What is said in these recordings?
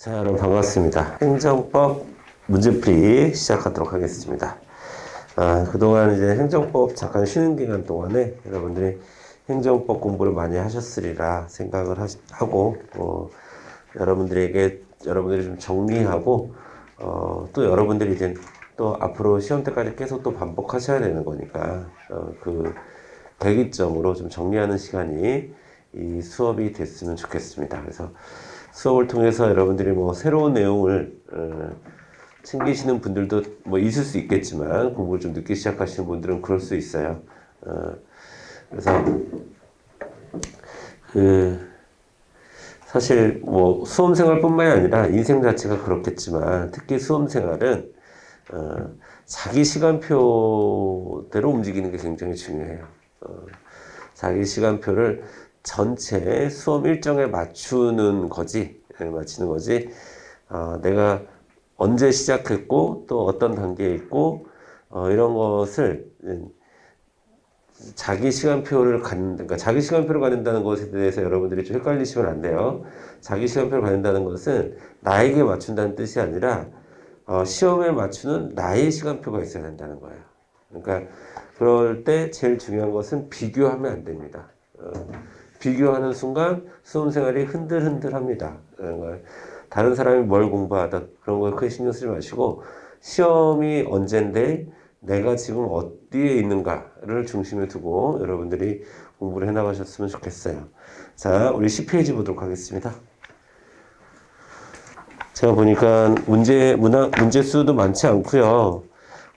자, 여러분 반갑습니다. 행정법 문제풀이 시작하도록 하겠습니다. 그동안 이제 행정법 잠깐 쉬는 기간 동안에 여러분들이 행정법 공부를 많이 하셨으리라 생각을 하고, 여러분들이 좀 정리하고, 또 여러분들이 이제 또 앞으로 시험 때까지 계속 또 반복하셔야 되는 거니까, 그 대기점으로 좀 정리하는 시간이 이 수업이 됐으면 좋겠습니다. 그래서 수업을 통해서 여러분들이 뭐 새로운 내용을 챙기시는 분들도 뭐 있을 수 있겠지만, 공부를 좀 늦게 시작하시는 분들은 그럴 수 있어요. 그래서 사실 뭐 수험생활뿐만이 아니라 인생 자체가 그렇겠지만, 특히 수험생활은 자기 시간표대로 움직이는 게 굉장히 중요해요. 자기 시간표를 전체 수험 일정에 맞추는 거지, 내가 언제 시작했고, 또 어떤 단계에 있고, 이런 것을 자기 시간표를 그러니까 자기 시간표를 갖는다는 것에 대해서 여러분들이 좀 헷갈리시면 안 돼요. 자기 시간표를 갖는다는 것은 나에게 맞춘다는 뜻이 아니라, 시험에 맞추는 나의 시간표가 있어야 된다는 거예요. 그러니까, 그럴 때 제일 중요한 것은 비교하면 안 됩니다. 비교하는 순간 수험생활이 흔들흔들합니다. 다른 사람이 뭘 공부하다 그런 거 크게 신경 쓰지 마시고, 시험이 언젠데 내가 지금 어디에 있는가를 중심에 두고 여러분들이 공부를 해나가셨으면 좋겠어요. 자, 우리 10페이지 보도록 하겠습니다. 제가 보니까 문제 수도 많지 않고요.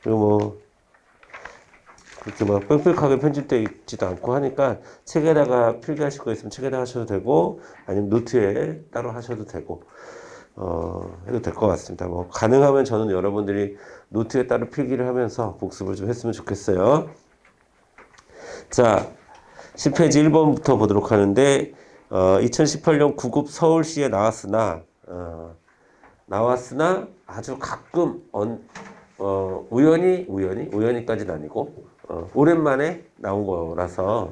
그리고 뭐 그렇게 막 빽빽하게 편집되어 있지도 않고 하니까, 책에다가 필기하실 거 있으면 책에다 하셔도 되고, 아니면 노트에 따로 하셔도 되고, 해도 될 것 같습니다. 뭐 가능하면 저는 여러분들이 노트에 따로 필기를 하면서 복습을 좀 했으면 좋겠어요. 자, 10페이지 1번부터 보도록 하는데, 2018년 9급 서울시에 나왔으나 아주 가끔 우연히까지는 아니고, 오랜만에 나온 거라서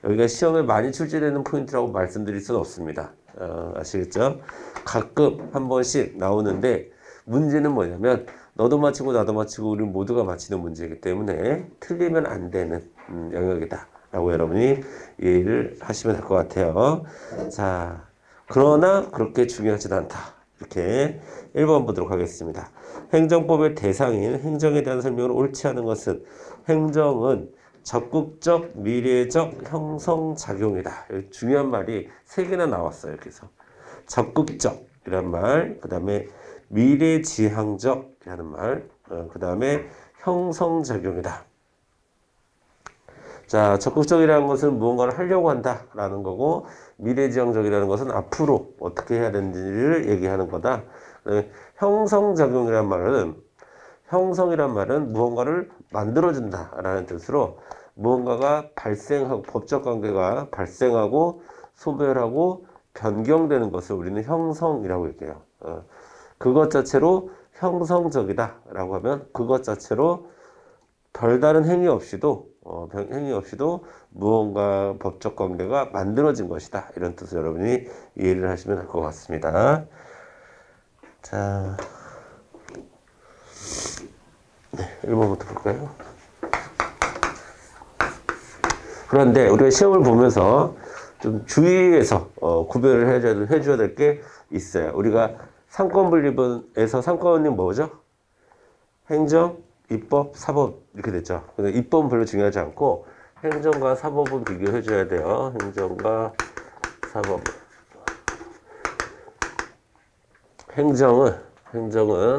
여기가 시험에 많이 출제되는 포인트라고 말씀드릴 수는 없습니다. 아시겠죠? 가끔 한 번씩 나오는데, 문제는 뭐냐면 너도 맞히고 나도 맞히고 우리 모두가 맞히는 문제이기 때문에 틀리면 안 되는 영역이다 라고 여러분이 이해를 하시면 될 것 같아요. 자, 그러나 그렇게 중요하진 않다. 이렇게 1번 보도록 하겠습니다. 행정법의 대상인 행정에 대한 설명을 옳지 않은 것은, 행정은 적극적, 미래적 형성작용이다. 여기 중요한 말이 3개나 나왔어요. 여기서 적극적이란 말, 그 다음에 미래지향적이라는 말, 그 다음에 형성작용이다. 자, 적극적이라는 것은 무언가를 하려고 한다라는 거고, 미래지향적이라는 것은 앞으로 어떻게 해야 되는지를 얘기하는 거다. 형성작용이란 말은 무언가를 만들어준다라는 뜻으로, 무언가가 발생하고, 법적 관계가 발생하고 소멸하고 변경되는 것을 우리는 형성이라고 얘기해요. 그것 자체로 형성적이다라고 하면, 그것 자체로 별다른 행위 없이도 무언가 법적 관계가 만들어진 것이다. 이런 뜻을 여러분이 이해를 하시면 될 것 같습니다. 자, 네, 1번부터 볼까요? 그런데 우리가 시험을 보면서 좀 주의해서 구별을 해줘야 될 게 있어요. 우리가 상권 분립에서 상권이 뭐죠? 행정, 입법, 사법 이렇게 됐죠. 근데 입법은 별로 중요하지 않고 행정과 사법은 비교해 줘야 돼요. 행정과 사법. 행정은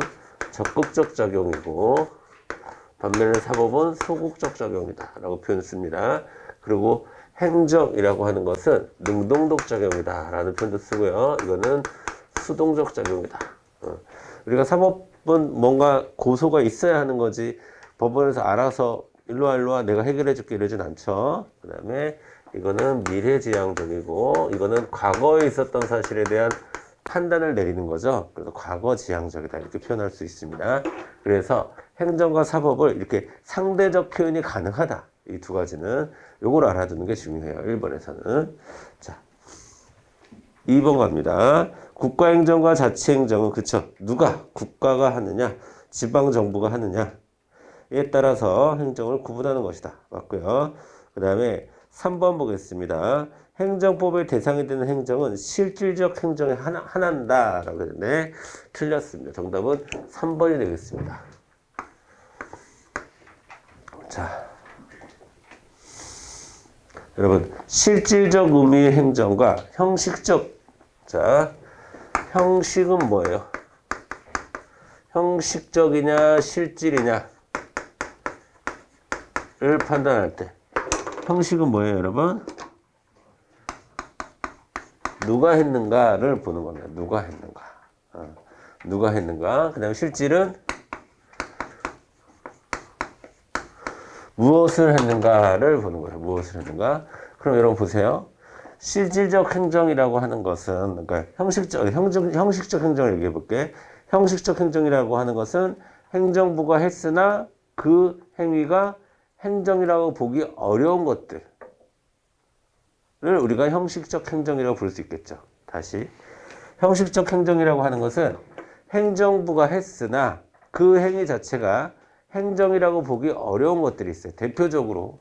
적극적 작용이고, 반면에 사법은 소극적 작용이다 라고 표현했습니다. 그리고 행정이라고 하는 것은 능동적 작용이다 라는 표현도 쓰고요. 이거는 수동적 작용이다. 우리가 사법은 뭔가 고소가 있어야 하는 거지, 법원에서 알아서 일로와 내가 해결해 줄게 이러진 않죠. 그 다음에 이거는 미래지향적이고, 이거는 과거에 있었던 사실에 대한 판단을 내리는 거죠. 그래서 과거지향적이다 이렇게 표현할 수 있습니다. 그래서 행정과 사법을 이렇게 상대적 표현이 가능하다. 이 두 가지는 요걸 알아두는 게 중요해요. 1번에서는. 자, 2번 갑니다. 국가행정과 자치행정은 그쵸. 누가 국가가 하느냐, 지방정부가 하느냐에 따라서 행정을 구분하는 것이다. 맞고요. 그 다음에 3번 보겠습니다. 행정법의 대상이 되는 행정은 실질적 행정에 하나인다 라고 했는데 틀렸습니다. 정답은 3번이 되겠습니다. 자, 여러분 실질적 의미의 행정과 형식적, 자, 형식은 뭐예요? 형식적이냐 실질이냐를 판단할 때 형식은 뭐예요, 여러분? 누가 했는가를 보는 겁니다. 누가 했는가. 누가 했는가. 그 다음에 실질은 무엇을 했는가를 보는 거예요. 무엇을 했는가. 그럼 여러분 보세요. 실질적 행정이라고 하는 것은, 그러니까 형식적 행정을 얘기해 볼게. 형식적 행정이라고 하는 것은 행정부가 했으나 그 행위가 행정이라고 보기 어려운 것들을 우리가 형식적 행정이라고 부를 수 있겠죠. 다시. 형식적 행정이라고 하는 것은 행정부가 했으나 그 행위 자체가 행정이라고 보기 어려운 것들이 있어요. 대표적으로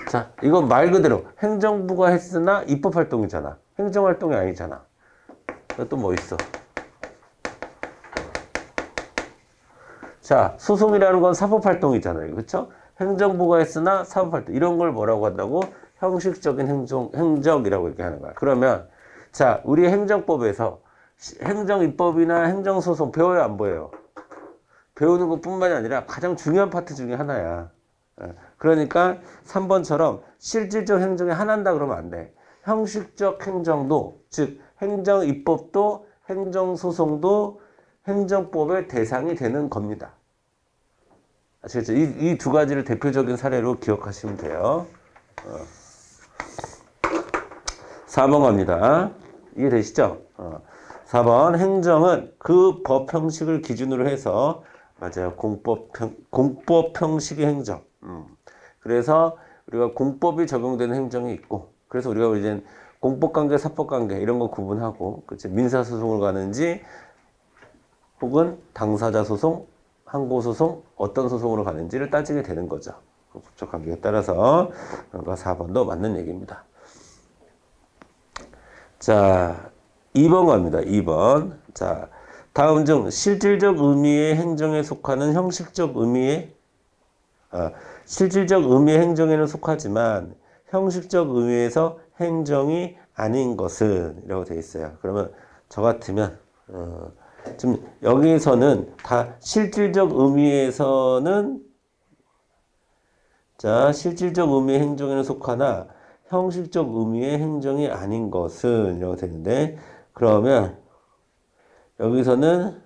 자, 이건 말 그대로 행정부가 했으나 입법활동이잖아. 행정활동이 아니잖아. 또 뭐 있어? 자, 소송이라는 건 사법활동이잖아요. 그렇죠? 행정부가 했으나 사법활동. 이런 걸 뭐라고 한다고? 형식적인 행정이라고 이렇게 하는 거야. 그러면 자, 우리 행정법에서 행정입법이나 행정소송 배워요, 안 배워요? 배우는 것뿐만이 아니라 가장 중요한 파트 중에 하나야. 그러니까 3번처럼 실질적 행정에 하나인다 그러면 안 돼. 형식적 행정도, 즉 행정입법도 행정소송도 행정법의 대상이 되는 겁니다. 아시겠죠? 이 두 가지를 대표적인 사례로 기억하시면 돼요. 4번 갑니다. 이해되시죠? 4번 행정은 그 법 형식을 기준으로 해서 맞아요. 공법 형식의 행정. 그래서 우리가 공법이 적용되는 행정이 있고, 그래서 우리가 이제 공법관계, 사법관계 이런 거 구분하고, 그치? 민사소송을 가는지, 혹은 당사자 소송, 항고소송, 어떤 소송으로 가는지를 따지게 되는 거죠. 법적 관계에 따라서. 그러니까 4번도 맞는 얘기입니다. 자, 2번 갑니다. 2번. 자, 다음 중 실질적 의미의 행정에 속하는 형식적 의미의 실질적 의미의 행정에는 속하지만 형식적 의미에서 행정이 아닌 것은 이라고 되어 있어요. 그러면 저 같으면 지금 여기서는 다 실질적 의미에서는 자, 실질적 의미의 행정에는 속하나 형식적 의미의 행정이 아닌 것은 이라고 되는데, 그러면 여기서는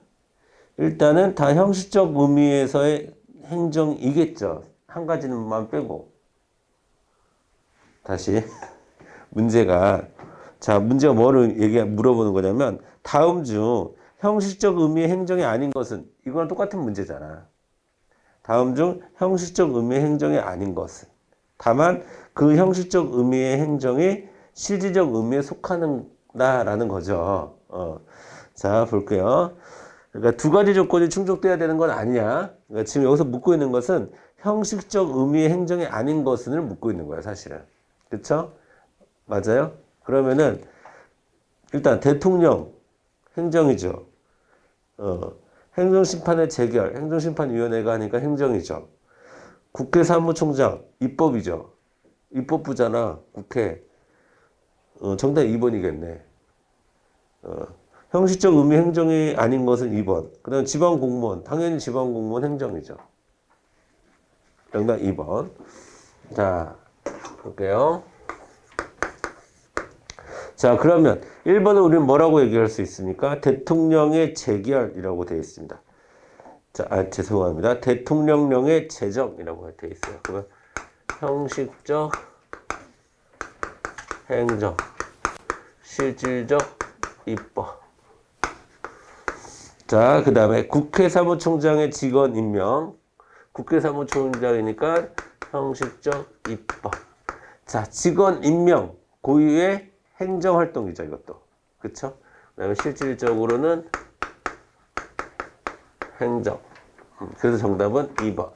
일단은 다 형식적 의미에서의 행정이겠죠. 한 가지는만 빼고. 다시 문제가, 자, 문제가 뭐를 물어보는 거냐면 다음 중 형식적 의미의 행정이 아닌 것은, 이거랑 똑같은 문제잖아. 다음 중 형식적 의미의 행정이 아닌 것은, 다만 그 형식적 의미의 행정이 실질적 의미에 속하는다라는 거죠. 자, 볼게요. 그러니까 두 가지 조건이 충족돼야 되는 건 아니냐. 그러니까 지금 여기서 묻고 있는 것은 형식적 의미의 행정이 아닌 것은을 묻고 있는 거예요, 사실은. 그렇죠? 맞아요? 그러면은 일단 대통령 행정이죠. 행정심판의 재결, 행정심판위원회가 하니까 행정이죠. 국회 사무총장 입법이죠. 입법부잖아, 국회. 정답 2번이겠네. 형식적 의미 행정이 아닌 것은 2번. 그 다음 지방공무원, 당연히 지방공무원 행정이죠. 정답 2번. 자, 볼게요. 자, 그러면 1번은 우리는 뭐라고 얘기할 수 있습니까? 대통령의 재결이라고 되어 있습니다. 자, 죄송합니다. 대통령령의 제정이라고 되어 있어요. 그러면 형식적 행정, 실질적 입법. 자, 그 다음에 국회 사무총장의 직원 임명. 국회 사무총장이니까 형식적 입법. 자, 직원 임명, 고유의 행정활동이죠, 이것도. 그쵸? 그 다음에 실질적으로는 행정. 그래서 정답은 2번.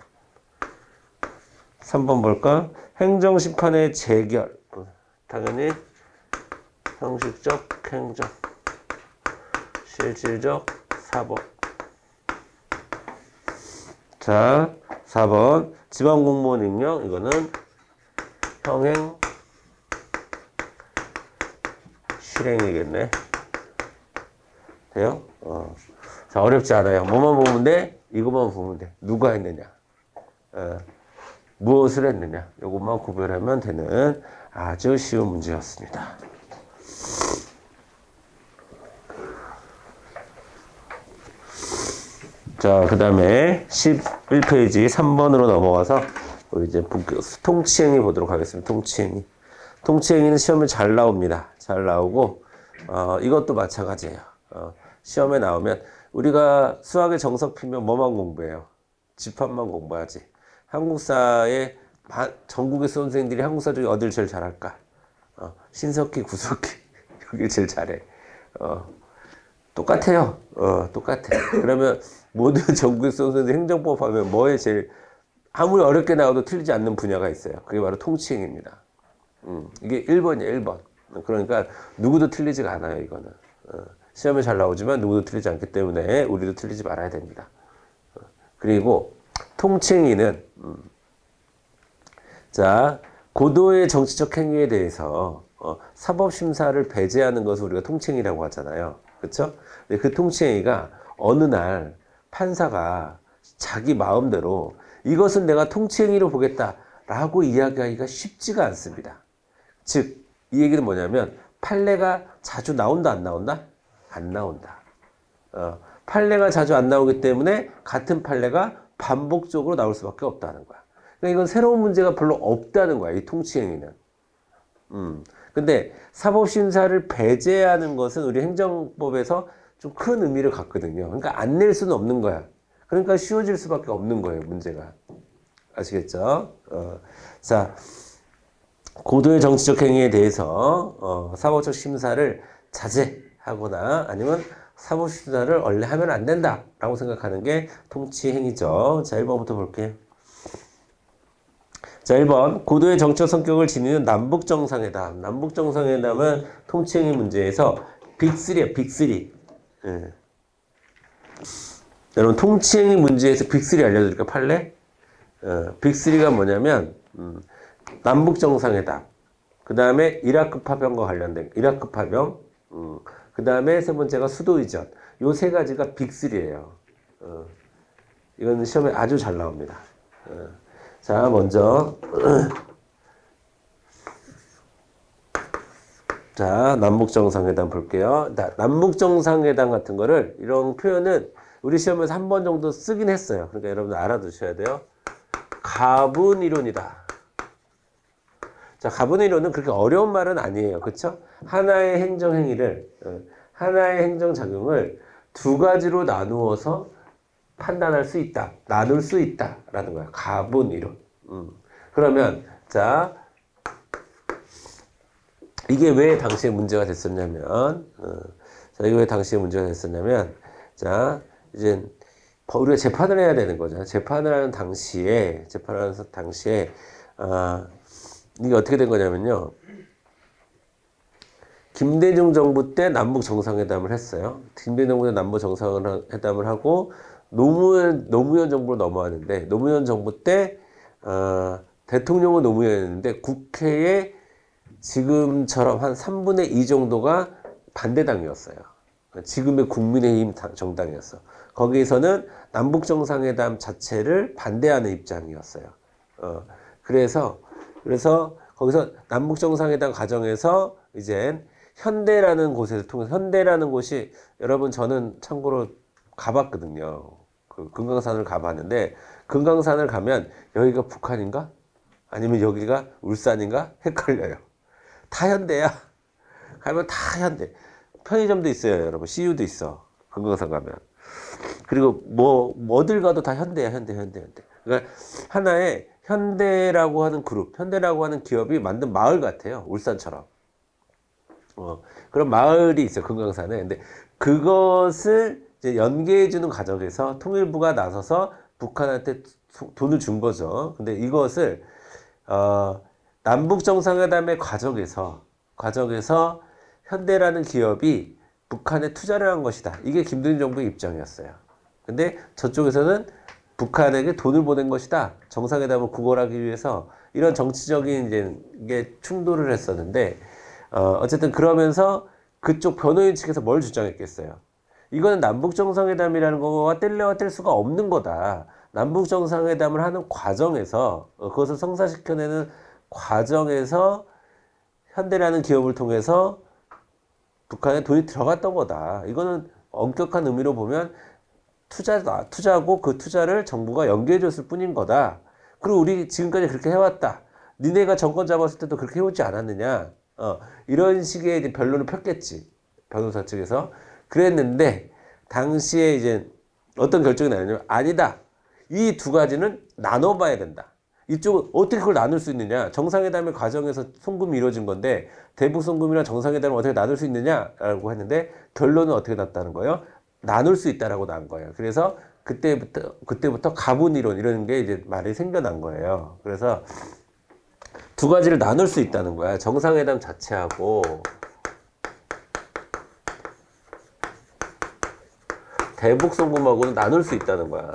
3번 볼까? 행정심판의 재결. 당연히 형식적 행정. 실질적 사법. 자, 4번. 지방공무원 임명. 이거는 형행 실행이겠네. 돼요? 자, 어렵지 않아요. 뭐만 보면 돼? 이것만 보면 돼. 누가 했느냐? 무엇을 했느냐? 이것만 구별하면 되는 아주 쉬운 문제였습니다. 자, 그 다음에 11페이지 3번으로 넘어가서 우리 이제 통치행위 보도록 하겠습니다. 통치행위. 통치행위는 시험에 잘 나옵니다. 잘 나오고, 이것도 마찬가지예요. 시험에 나오면 우리가 수학의 정석 피면 뭐만 공부해요? 집합만 공부하지. 한국사의 전국의 선생님들이 한국사 중에 어딜 제일 잘할까? 신석기, 구석기 여길 제일 잘해. 똑같아요. 똑같아. 그러면 모든 전국의 선생님들 행정법 하면 뭐에 제일 아무리 어렵게 나와도 틀리지 않는 분야가 있어요. 그게 바로 통치행위입니다. 이게 1번이에요, 1번. 그러니까 누구도 틀리지가 않아요, 이거는. 시험에 잘 나오지만 누구도 틀리지 않기 때문에 우리도 틀리지 말아야 됩니다. 그리고 통치행위는 자, 고도의 정치적 행위에 대해서 사법심사를 배제하는 것을 우리가 통치행위라고 하잖아요. 그렇죠? 근데 그 통치행위가 어느 날 판사가 자기 마음대로 이것은 내가 통치행위로 보겠다라고 이야기하기가 쉽지가 않습니다. 즉, 이 얘기는 뭐냐면 판례가 자주 나온다, 안 나온다? 안 나온다. 판례가 자주 안 나오기 때문에 같은 판례가 반복적으로 나올 수밖에 없다는 거야. 그러니까 이건 새로운 문제가 별로 없다는 거야, 이 통치행위는. 근데 사법심사를 배제하는 것은 우리 행정법에서 좀 큰 의미를 갖거든요. 그러니까 안 낼 수는 없는 거야. 그러니까 쉬워질 수밖에 없는 거예요, 문제가. 아시겠죠? 자, 고도의 정치적 행위에 대해서 사법적 심사를 자제하거나 아니면 사법심사를 원래 하면 안 된다라고 생각하는 게 통치행위죠. 자, 1번부터 볼게요. 자, 1번. 고도의 정치적 성격을 지니는 남북정상회담. 남북정상회담은 통치행위 문제에서 빅3야, 빅3. 예. 여러분, 통치행위 문제에서 빅3 알려드릴까, 판례? 빅3가 뭐냐면, 남북정상회담. 그 다음에 이라크 파병과 관련된, 이라크 파병. 그 다음에 세 번째가 수도이전. 요 세 가지가 빅3예요. 이건 시험에 아주 잘 나옵니다. 자, 먼저. 자, 남북정상회담 볼게요. 남북정상회담 같은 거를, 이런 표현은 우리 시험에서 한 번 정도 쓰긴 했어요. 그러니까 여러분들 알아두셔야 돼요. 가분이론이다. 자, 가분이론은 그렇게 어려운 말은 아니에요. 그쵸? 하나의 행정행위를, 하나의 행정작용을 두 가지로 나누어서 판단할 수 있다. 나눌 수 있다. 라는 거야. 가분이론. 그러면, 자, 이게 왜 당시에 문제가 됐었냐면, 자, 이게 왜 당시에 문제가 됐었냐면, 자, 이제, 우리가 재판을 해야 되는 거죠. 재판을 하는 당시에, 이게 어떻게 된 거냐면요. 김대중 정부 때 남북 정상회담을 했어요. 김대중 정부 때 남북 정상회담을 하고 노무현 정부로 넘어왔는데 노무현 정부 때 대통령은 노무현이었는데 국회에 지금처럼 한 3분의 2 정도가 반대당이었어요. 지금의 국민의힘 정당이었어. 거기에서는 남북 정상회담 자체를 반대하는 입장이었어요. 그래서 거기서 남북 정상회담 과정에서 이제 현대라는 곳에서 통해서 현대라는 곳이 여러분 저는 참고로 가봤거든요. 그 금강산을 가봤는데 금강산을 가면 여기가 북한인가? 아니면 여기가 울산인가? 헷갈려요. 다 현대야. 가면 다 현대. 편의점도 있어요, 여러분. CU도 있어. 금강산 가면. 그리고 어딜 가도 다 현대야, 현대. 그러니까 하나의 현대라고 하는 그룹, 현대라고 하는 기업이 만든 마을 같아요. 울산처럼. 그런 마을이 있어요. 금강산에. 근데 그것을 이제 연계해주는 과정에서 통일부가 나서서 북한한테 돈을 준 거죠. 근데 이것을, 남북 정상회담의 과정에서 현대라는 기업이 북한에 투자를 한 것이다. 이게 김대중 정부의 입장이었어요. 근데 저쪽에서는 북한에게 돈을 보낸 것이다. 정상회담을 구걸하기 위해서 이런 정치적인 이제 이게 충돌을 했었는데, 어쨌든 그러면서 그쪽 변호인 측에서 뭘 주장했겠어요? 이거는 남북 정상회담이라는 거와 뗄래야 뗄 수가 없는 거다. 남북 정상회담을 하는 과정에서 그것을 성사시켜내는 과정에서 현대라는 기업을 통해서 북한에 돈이 들어갔던 거다. 이거는 엄격한 의미로 보면 투자고 그 투자를 정부가 연계해줬을 뿐인 거다. 그리고 우리 지금까지 그렇게 해왔다. 니네가 정권 잡았을 때도 그렇게 해오지 않았느냐. 이런 식의 이제 변론을 폈겠지. 변호사 측에서. 그랬는데, 당시에 이제 어떤 결정이 나냐면, 아니다. 이 두 가지는 나눠봐야 된다. 이쪽은 어떻게 그걸 나눌 수 있느냐. 정상회담의 과정에서 송금이 이루어진 건데, 대북 송금이랑 정상회담을 어떻게 나눌 수 있느냐라고 했는데, 결론은 어떻게 났다는 거예요? 나눌 수 있다라고 난 거예요. 그래서 그때부터 가분이론 이런 게 이제 말이 생겨난 거예요. 그래서 두 가지를 나눌 수 있다는 거야. 정상회담 자체하고 대북 송금하고는 나눌 수 있다는 거야.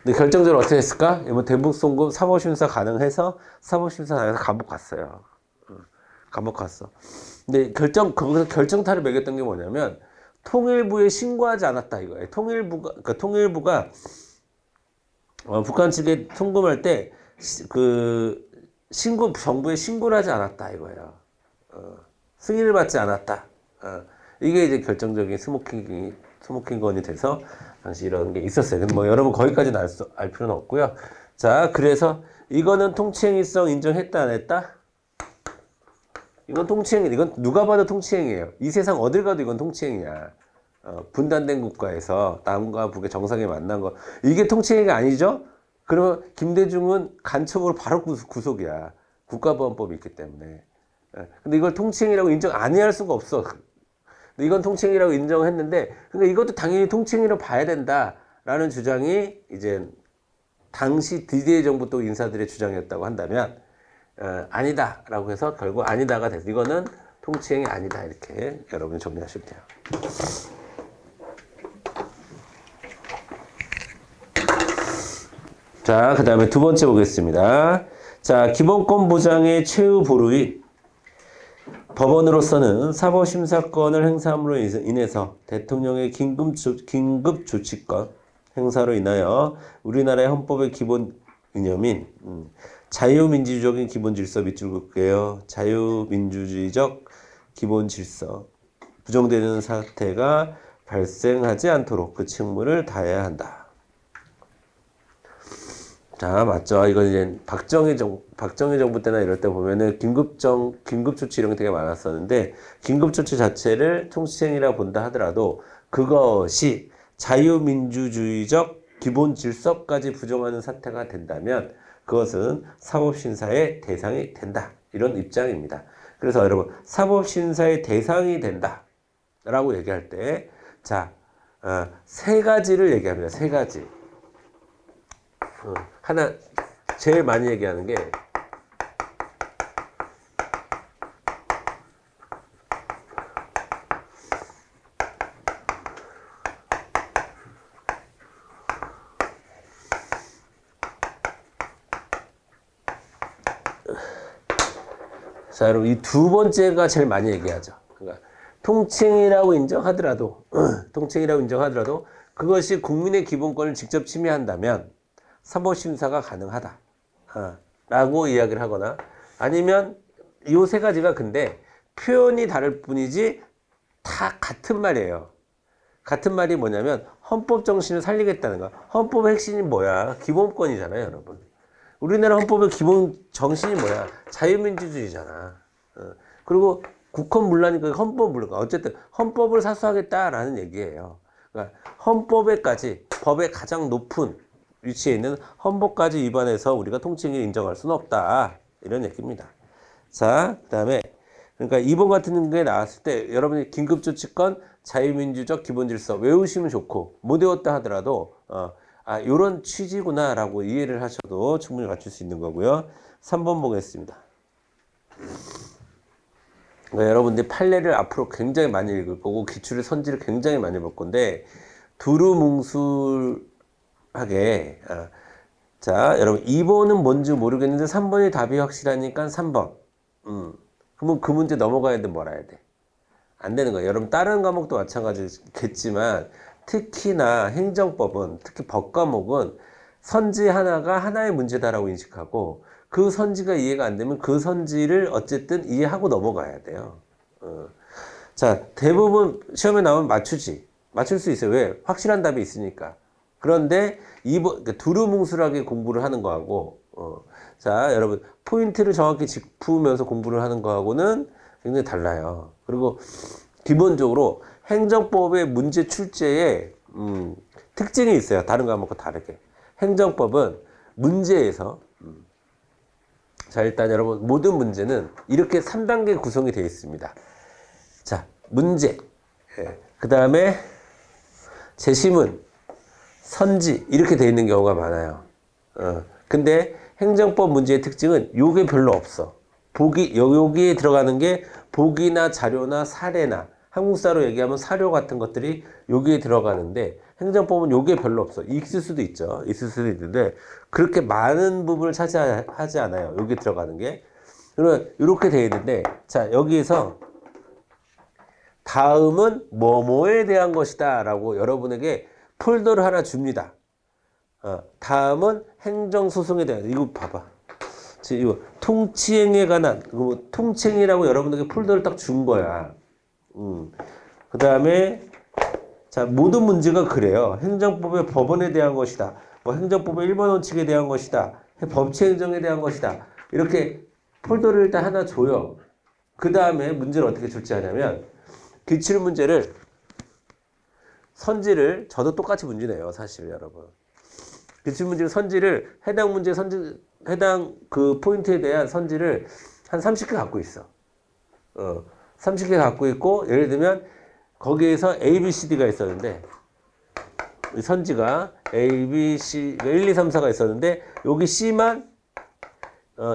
근데 결정적으로 어떻게 했을까? 뭐 대북 송금 사법심사 가능해서 사법심사 나가서 감옥 갔어요. 감옥 갔어. 근데 거기서 결정타를 매겼던 게 뭐냐면 통일부에 신고하지 않았다 이거예요. 통일부가 북한 측에 송금할 때 정부에 신고를 하지 않았다 이거예요. 승인을 받지 않았다. 이게 이제 결정적인 스모킹건이 돼서 당시 이런 게 있었어요. 근데 뭐 여러분 거기까지는 알 필요는 없고요. 자, 그래서 이거는 통치행위성 인정했다 안 했다? 이건 이건 누가 봐도 통치행위예요. 이 세상 어딜 가도 이건 통치행위야. 분단된 국가에서 남과 북의 정상이 만난 거. 이게 통치행위가 아니죠? 그러면 김대중은 간첩으로 바로 구속이야. 국가보안법이 있기 때문에. 근데 이걸 통치행위라고 인정 안 해야 할 수가 없어. 근데 이건 통치행위라고 인정했는데, 그러니까 이것도 당연히 통치행위로 봐야 된다라는 주장이 이제 당시 DDA 정부 또 인사들의 주장이었다고 한다면, 아니다라고 해서 결국 아니다가 돼서 이거는 통치행위 아니다 이렇게 여러분이 정리하시면 돼요. 자, 그 다음에 두 번째 보겠습니다. 자, 기본권 보장의 최후 보루인 법원으로서는 사법심사권을 행사함으로 인해서 대통령의 긴급 조치권 행사로 인하여 우리나라의 헌법의 기본 이념인 자유민주적인 기본 질서 밑줄 긋게요. 자유민주주의적 기본 질서 부정되는 사태가 발생하지 않도록 그 책무를 다해야 한다. 자, 맞죠. 이건 이제 박정희 정부 때나 이럴 때 보면은 긴급 조치 이런 게 되게 많았었는데, 긴급 조치 자체를 통치행위라 본다 하더라도 그것이 자유민주주의적 기본 질서까지 부정하는 사태가 된다면 그것은 사법심사의 대상이 된다. 이런 입장입니다. 그래서 여러분, 사법심사의 대상이 된다. 라고 얘기할 때, 자, 세 가지를 얘기합니다. 세 가지. 하나, 제일 많이 얘기하는 게, 자, 여러분, 이 두 번째가 제일 많이 얘기하죠. 그러니까 통칭이라고 인정하더라도 그것이 국민의 기본권을 직접 침해한다면 사법심사가 가능하다. 라고 이야기를 하거나, 아니면 이 세 가지가 근데 표현이 다를 뿐이지 다 같은 말이에요. 같은 말이 뭐냐면 헌법 정신을 살리겠다는 거야. 헌법의 핵심이 뭐야? 기본권이잖아요, 여러분. 우리나라 헌법의 기본 정신이 뭐야? 자유민주주의잖아. 그리고 국헌문란이니까 헌법문란. 어쨌든 헌법을 사수하겠다라는 얘기예요. 그러니까 헌법에까지 법의 가장 높은 위치에 있는 헌법까지 위반해서 우리가 통치행위를 인정할 수는 없다. 이런 얘기입니다. 자, 그 다음에 그러니까 2번 같은 게 나왔을 때 여러분이 긴급조치권, 자유민주적 기본질서 외우시면 좋고 못 외웠다 하더라도 요런 취지구나 라고 이해를 하셔도 충분히 맞출 수 있는 거고요. 3번 보겠습니다. 그러니까 여러분들이 판례를 앞으로 굉장히 많이 읽을 거고 기출의 선지를 굉장히 많이 볼 건데 두루뭉술하게 자 여러분 2번은 뭔지 모르겠는데 3번이 답이 확실하니까 3번 그러면 그 문제 넘어가야 돼 뭐라 해야 돼? 안 되는 거예요. 여러분 다른 과목도 마찬가지겠지만 특히나 행정법은 특히 법 과목은 선지 하나가 하나의 문제다라고 인식하고 그 선지가 이해가 안 되면 그 선지를 어쨌든 이해하고 넘어가야 돼요. 자, 대부분 시험에 나오면 맞추지. 맞출 수 있어요. 왜? 확실한 답이 있으니까. 그런데 그러니까 두루뭉술하게 공부를 하는 거하고, 자, 여러분, 포인트를 정확히 짚으면서 공부를 하는 거하고는 굉장히 달라요. 그리고 기본적으로 행정법의 문제 출제에, 특징이 있어요. 다른 과목과 다르게. 행정법은 문제에서, 자, 일단 여러분, 모든 문제는 이렇게 3단계 구성이 되어 있습니다. 자, 문제. 그 다음에 제시문, 선지, 이렇게 되어 있는 경우가 많아요. 근데 행정법 문제의 특징은 요게 별로 없어. 여기에 들어가는 게 보기나 자료나 사례나, 한국사로 얘기하면 사료 같은 것들이 여기에 들어가는데, 행정법은 요게 별로 없어. 있을 수도 있죠. 있을 수도 있는데, 그렇게 많은 부분을 차지하지 않아요. 여기 들어가는 게. 그러면 이렇게 되어 있는데, 자, 여기에서 다음은 뭐뭐에 대한 것이다 라고 여러분에게 폴더를 하나 줍니다. 다음은 행정소송에 대한, 이거 봐봐. 이거 통치행위에 관한, 통치행위라고 여러분에게 폴더를 딱 준 거야. 그 다음에, 자, 모든 문제가 그래요. 행정법의 법원에 대한 것이다. 뭐 행정법의 1번 원칙에 대한 것이다. 법치행정에 대한 것이다. 이렇게 폴더를 일단 하나 줘요. 그 다음에 문제를 어떻게 출제하냐면, 기출문제를 선지를 저도 똑같이 문제 내요 사실 여러분. 기출문제를 선지를 해당 문제 선지 해당 그 포인트에 대한 선지를 한 30개 갖고 있어. 30개 갖고 있고 예를 들면 거기에서 A, B, C, D가 있었는데 이 선지가 A, B, C 1, 2, 3, 4가 있었는데 여기 C만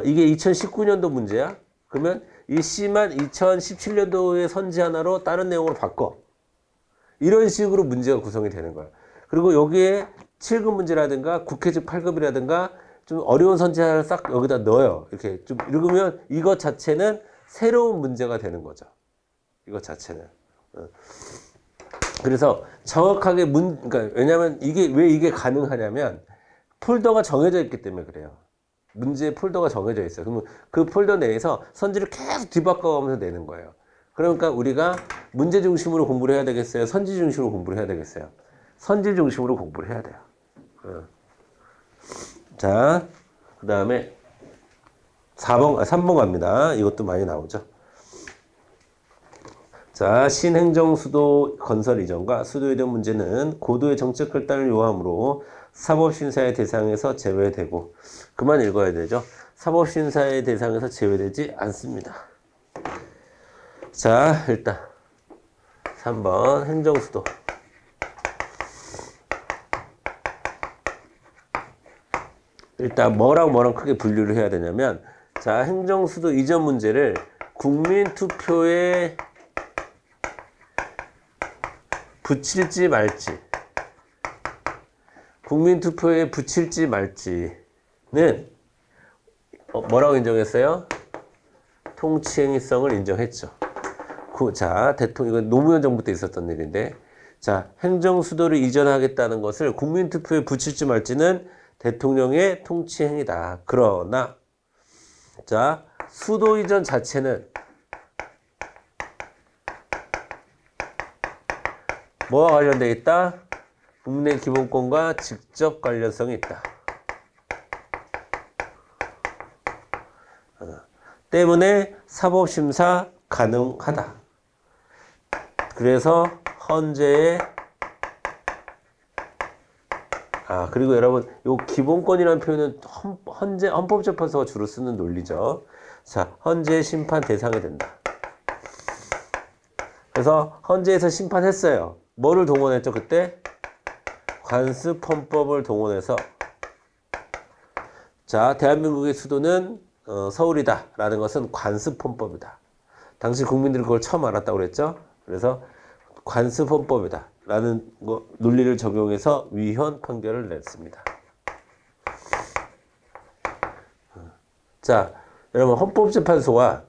이게 2019년도 문제야. 그러면 이 C만 2017년도의 선지 하나로 다른 내용으로 바꿔. 이런 식으로 문제가 구성이 되는 거야. 그리고 여기에 7급 문제라든가 국회직 8급이라든가 좀 어려운 선지 하나를 싹 여기다 넣어요. 이렇게 좀 읽으면 이것 자체는 새로운 문제가 되는 거죠. 이것 자체는. 그래서 정확하게 그러니까 왜냐면 왜 이게 가능하냐면 폴더가 정해져 있기 때문에 그래요. 문제의 폴더가 정해져 있어요. 그러면 그 폴더 내에서 선지를 계속 뒤바꿔가면서 내는 거예요. 그러니까 우리가 문제 중심으로 공부를 해야 되겠어요? 선지 중심으로 공부를 해야 되겠어요? 선지 중심으로 공부를 해야 돼요. 자, 그 다음에 3번 갑니다. 이것도 많이 나오죠. 자, 신행정수도 건설 이전과 수도 이전 문제는 고도의 정책 결단을 요하므로 사법심사의 대상에서 제외되고, 그만 읽어야 되죠. 사법심사의 대상에서 제외되지 않습니다. 자, 일단 3번 행정수도. 일단 뭐랑 크게 분류를 해야 되냐면, 자, 행정수도 이전 문제를 국민투표에 붙일지 말지, 국민투표에 붙일지 말지는 뭐라고 인정했어요? 통치행위성을 인정했죠. 자, 이건 노무현 정부 때 있었던 일인데, 자, 행정수도를 이전하겠다는 것을 국민투표에 붙일지 말지는 대통령의 통치행위다. 그러나, 자, 수도 이전 자체는 뭐와 관련되어 있다? 국내 기본권과 직접 관련성이 있다. 때문에 사법심사 가능하다. 그래서 헌재의 그리고 여러분, 요 기본권이라는 표현은 헌법재판소가 주로 쓰는 논리죠. 자, 헌재 심판 대상이 된다. 그래서 헌재에서 심판했어요. 뭐를 동원했죠, 그때? 관습헌법을 동원해서, 자, 대한민국의 수도는 서울이다 라는 것은 관습헌법이다. 당시 국민들이 그걸 처음 알았다고 그랬죠. 그래서 관습헌법이다 라는 논리를 적용해서 위헌 판결을 냈습니다. 자, 여러분, 헌법재판소가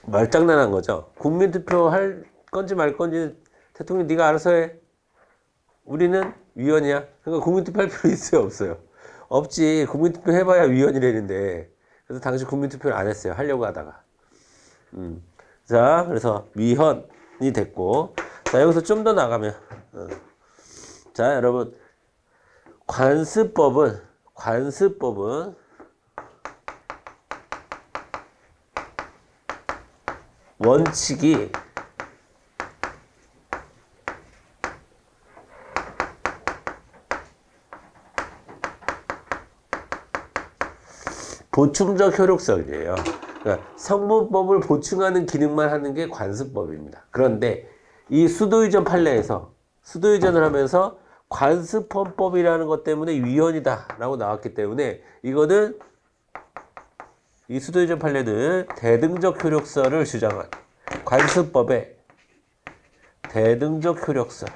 말장난한 거죠. 국민투표 할 건지 말 건지 대통령이 네가 알아서 해. 우리는 위헌이야. 그러니까 국민투표 할 필요 있어요, 없어요? 없지. 국민투표 해봐야 위헌이라는데. 그래서 당시 국민투표를 안 했어요. 하려고 하다가. 자, 그래서 위헌이 됐고. 자, 여기서 좀 더 나가면. 자, 여러분. 관습법은 원칙이 보충적 효력성이에요. 그러니까 성문법을 보충하는 기능만 하는 게 관습법입니다. 그런데 이 수도이전 판례에서 수도이전을 하면서 관습헌법이라는 것 때문에 위헌이다 라고 나왔기 때문에 이거는 이 수도이전 판례는 대등적 효력서를 주장한 관습법의 대등적 효력서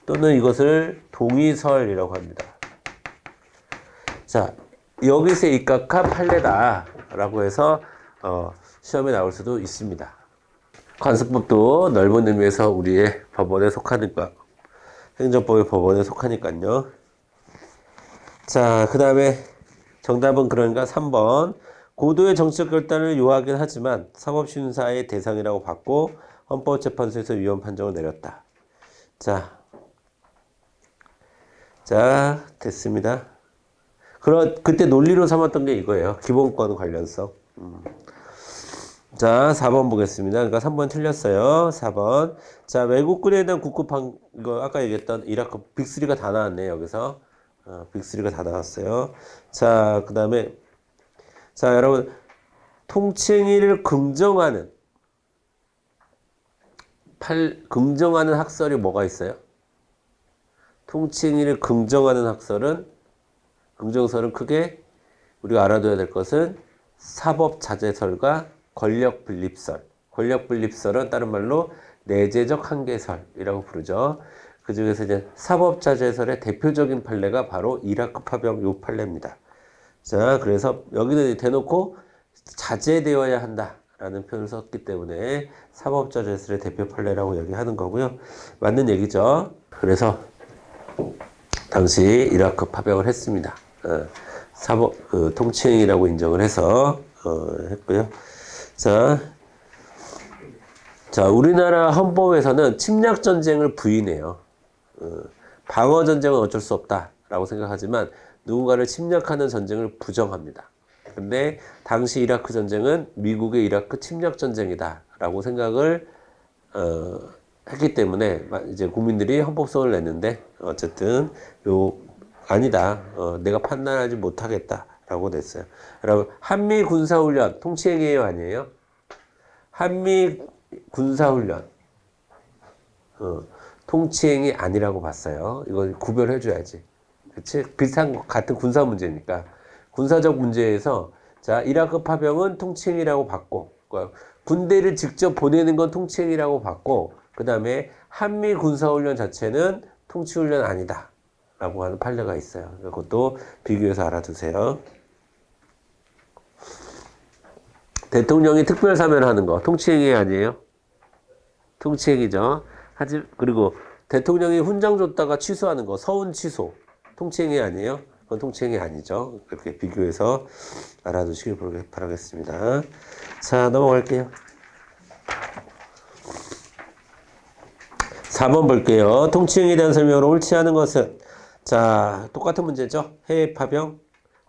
또는 이것을 동의설이라고 합니다. 자, 여기서 입각한 판례다 라고 해서 시험에 나올 수도 있습니다. 관습법도 넓은 의미에서 우리의 법원에 속하니까, 행정법의 법원에 속하니까요. 자, 그 다음에 정답은 그러니까 3번. 고도의 정치적 결단을 요하긴 하지만 사법심사의 대상이라고 받고 헌법재판소에서 위헌 판정을 내렸다. 자, 됐습니다. 그때 논리로 삼았던 게 이거예요. 기본권 관련성. 자, 4번 보겠습니다. 그러니까 3번 틀렸어요. 4번. 자, 외국군에 대한 이거 아까 얘기했던 이라크 빅3가 다 나왔네요. 여기서. 빅3가 다 나왔어요. 자, 그 다음에, 자, 여러분, 통칭의를 긍정하는 학설이 뭐가 있어요? 통칭의를 긍정하는 긍정설은 크게 우리가 알아둬야 될 것은 사법자재설과 권력분립설. 권력분립설은 다른 말로 내재적 한계설이라고 부르죠. 그 중에서 이제 사법자재설의 대표적인 판례가 바로 이라크 파병 요 판례입니다. 자, 그래서 여기는 대놓고 자제되어야 한다라는 표현을 썼기 때문에 사법자재설의 대표 판례라고 얘기하는 거고요. 맞는 얘기죠. 그래서 당시 이라크 파병을 했습니다. 통칭이라고 인정을 해서 했고요. 자, 우리나라 헌법에서는 침략 전쟁을 부인해요. 방어 전쟁은 어쩔 수 없다라고 생각하지만 누군가를 침략하는 전쟁을 부정합니다. 근데 당시 이라크 전쟁은 미국의 이라크 침략 전쟁이다라고 생각을 했기 때문에 이제 국민들이 헌법소원을 냈는데 어쨌든 아니다. 내가 판단하지 못하겠다라고 냈어요. 여러분, 한미 군사훈련 통치행위예요, 아니에요? 한미 군사훈련 통치행위 아니라고 봤어요. 이걸 구별해줘야지. 그치? 같은 군사 문제니까. 군사적 문제에서, 자, 이라크 파병은 통치행위라고 봤고, 군대를 직접 보내는 건 통치행위라고 봤고, 그 다음에 한미 군사훈련 자체는 통치훈련 아니다. 라고 하는 판례가 있어요. 그것도 비교해서 알아두세요. 대통령이 특별사면하는 거, 통치행위 아니에요? 통치행위죠. 그리고 대통령이 훈장 줬다가 취소하는 거, 서훈 취소. 통치행위 아니에요? 그건 통치행위 아니죠. 그렇게 비교해서 알아두시길 바라겠습니다. 자, 넘어갈게요. 4번 볼게요. 통치행위에 대한 설명으로 옳지 않은 것은, 자, 똑같은 문제죠. 해외 파병,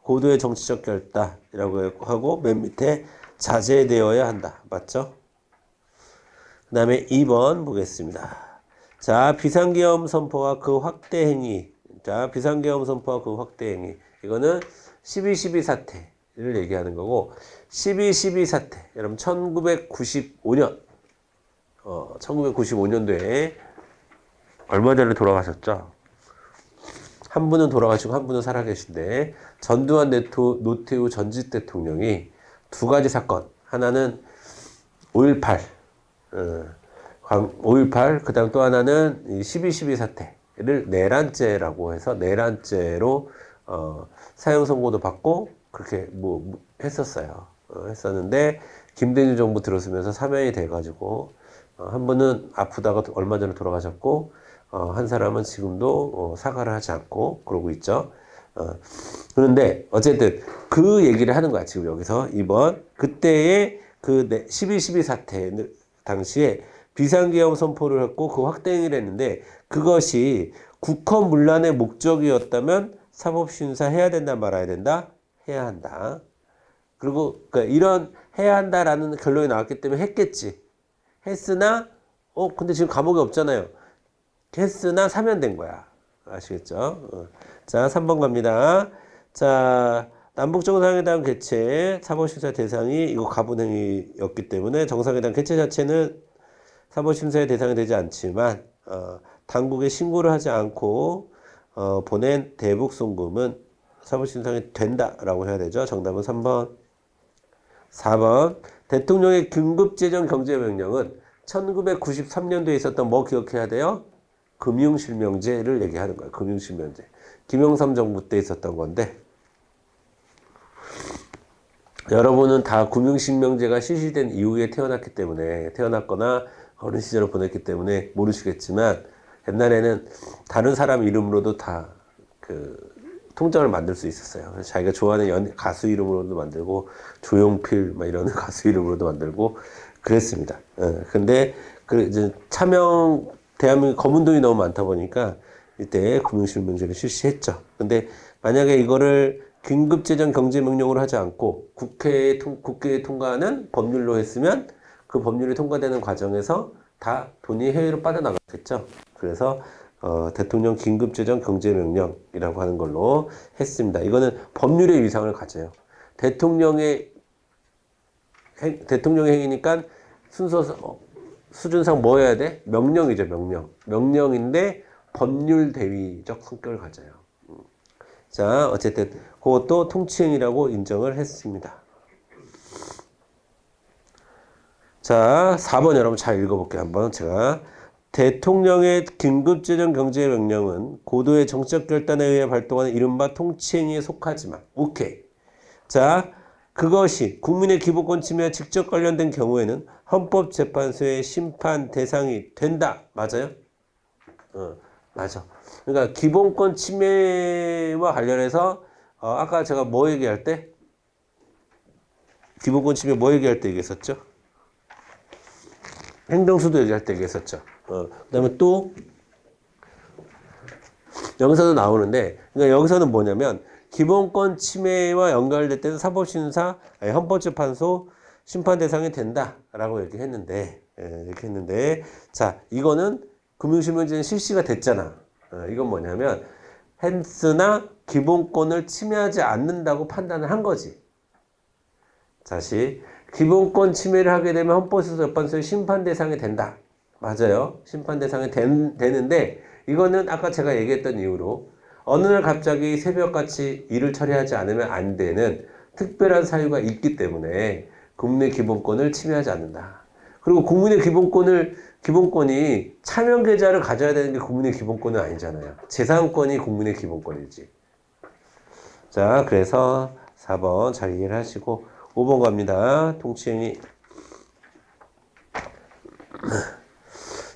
고도의 정치적 결단이라고 하고 맨 밑에 자제되어야 한다. 맞죠? 그 다음에 2번 보겠습니다. 자, 비상계엄 선포와 그 확대 행위. 자, 비상계엄 선포와 그 확대 행위. 이거는 12.12 사태를 얘기하는 거고, 12.12 사태. 여러분, 1995년. 1995년도에 얼마 전에 돌아가셨죠? 한 분은 돌아가시고 한 분은 살아계신데, 전두환 노태우 전직 대통령이 두 가지 사건. 하나는 5.18. 5.18, 그 다음 또 하나는 12.12 사태를 내란죄라고 해서 내란죄로, 사형 선고도 받고, 그렇게 했었어요. 했었는데, 김대중 정부 들어서면서 사면이 돼가지고, 한 분은 아프다가 얼마 전에 돌아가셨고, 한 사람은 지금도 사과를 하지 않고 그러고 있죠. 그런데 어쨌든 그 얘기를 하는 거야. 지금 여기서 이번 그때의 그 12.12 사태 당시에 비상계엄 선포를 했고 그 확대행위를 했는데 그것이 국헌문란의 목적이었다면 사법심사 해야 된다 말아야 된다? 해야 한다. 그리고 그러니까 이런 해야 한다라는 결론이 나왔기 때문에 했겠지. 했으나 근데 지금 감옥에 없잖아요. 했으나 사면된 거야. 아시겠죠? 자, 3번 갑니다. 자, 남북정상회담 개최 사법심사 대상이 이거 가분행위였기 때문에 정상회담 개최 자체는 사법심사의 대상이 되지 않지만 당국에 신고를 하지 않고 보낸 대북 송금은 사법심사가 된다라고 해야 되죠. 정답은 3번. 4번. 대통령의 긴급재정 경제명령은 1993년도에 있었던 뭐 기억해야 돼요? 금융실명제를 얘기하는 거예요. 금융실명제. 김영삼 정부 때 있었던 건데 여러분은 다 금융실명제가 실시된 이후에 태어났기 때문에 태어났거나 어린 시절을 보냈기 때문에 모르시겠지만 옛날에는 다른 사람 이름으로도 다 그 통장을 만들 수 있었어요. 그래서 자기가 좋아하는 가수 이름으로도 만들고 조용필 막 이런 가수 이름으로도 만들고 그랬습니다. 근데 그 이제 대한민국 검은 돈이 너무 많다 보니까 이때 금융실명제를 실시했죠. 근데 만약에 이거를 긴급재정 경제명령으로 하지 않고 국회에 통과하는 법률로 했으면 그 법률이 통과되는 과정에서 다 돈이 해외로 빠져나갔겠죠. 그래서 대통령 긴급재정 경제명령이라고 하는 걸로 했습니다. 이거는 법률의 위상을 가져요. 대통령의 행위니까 수준상 뭐 해야 돼? 명령이죠, 명령. 명령인데 법률 대위적 성격을 가져요. 자, 어쨌든 그것도 통치행위라고 인정을 했습니다. 자, 4번 여러분 잘 읽어볼게요. 한번 제가. 대통령의 긴급재정 경제명령은 고도의 정책 결단에 의해 발동하는 이른바 통치행위에 속하지만 오케이. 자, 그것이 국민의 기본권 침해와 직접 관련된 경우에는 헌법재판소의 심판 대상이 된다. 맞아요? 맞아. 그러니까 기본권 침해와 관련해서 아까 제가 뭐 얘기할 때? 기본권 침해 뭐 얘기할 때 얘기했었죠? 행정수도 얘기할 때 얘기했었죠. 그 다음에 또 여기서도 나오는데 그러니까 여기서는 뭐냐면 기본권 침해와 연결될 때는 헌법재판소 심판 대상이 된다라고 얘기했는데 이렇게 했는데 자 이거는 금융실명제는 실시가 됐잖아. 이건 뭐냐면 했으나 기본권을 침해하지 않는다고 판단을 한 거지. 다시 기본권 침해를 하게 되면 헌법재판소의 심판 대상이 된다. 맞아요. 심판 대상이 되는데 이거는 아까 제가 얘기했던 이유로 어느 날 갑자기 새벽같이 일을 처리하지 않으면 안 되는 특별한 사유가 있기 때문에 국민의 기본권을 침해하지 않는다. 그리고 국민의 기본권이 차명계좌를 가져야 되는 게 국민의 기본권은 아니잖아요. 재산권이 국민의 기본권이지. 자, 그래서 4번 잘 이해를 하시고 5번 갑니다. 통치행위.